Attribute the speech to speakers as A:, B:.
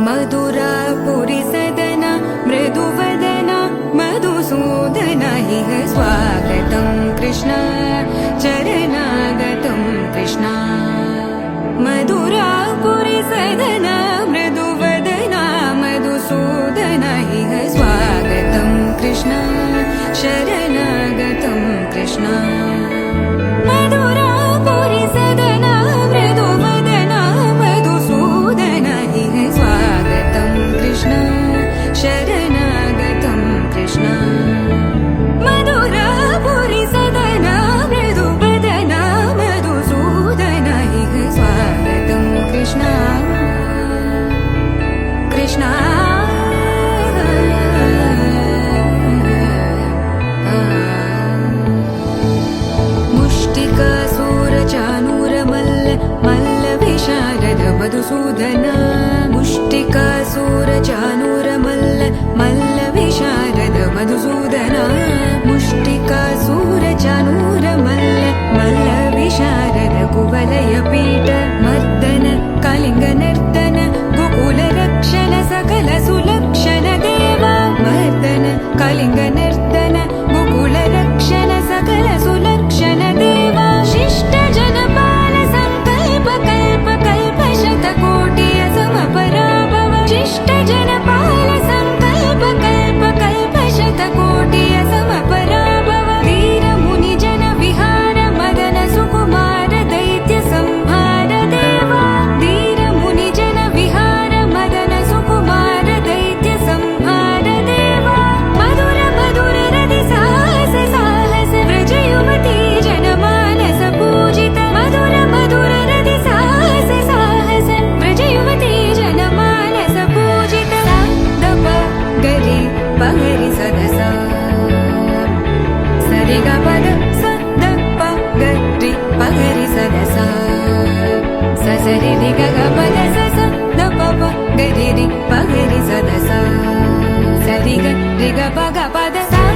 A: मधुरापुरी सदना मृदुवदना मधुसूदन इह स्वागतं कृष्ण चरणागतं कृष्ण मधुरापुरी सदना मृदुवदना मधुसूदन इह स्वागतं कृष्ण शरणागतं कृष्ण मधुरापुरी सदना मृदुवदना मधुसूदन इह स्वागतं कृष्ण शरणागतं कृष्ण मधुरापुरी सदना मृदुवदना मधुसूदन इह स्वागतं कृष्ण कृष्ण मधुसूदन मुष्टिकासुरचाणूरमल्ल मल्ल विशारद मधुसूदन मुष्टिकासुरचाणूरमल्ल मल्ल विशारद कुवलयपीठ मर्दन कलिङ्गनर्तन गोकुलरक्षण सकल सुलक्षण देवा मर्दन कलिङ्गनर्तन गोकुलरक्षण सकल सुलक्षण देवा शिष्ट जनपाल संकल्प कल्प कल्प शतकोटि असमपराभव शिष्ट जनपाल संकल्प कल्प कल्प शतकोटि असमपराभव वीर मुनि जन विहार मदन सुकुमार दैत्य संहार देवा वीर मुनि जन विहार मदन सुकुमार दैत्य संहार देवा मधुर मधुर रति साहस साहस व्रज युवती जनमानस पूजित मधुर मधुर रति साहस साहस व्रज युवती जनमानस पूजित दप गरि पगरि सदसा सरि ग पद स द प गरि पगरि सदसा स सरि रि ग ग पद स स द प प गरि रि पगरि सदसा सरि ग रि ग प ग पद सा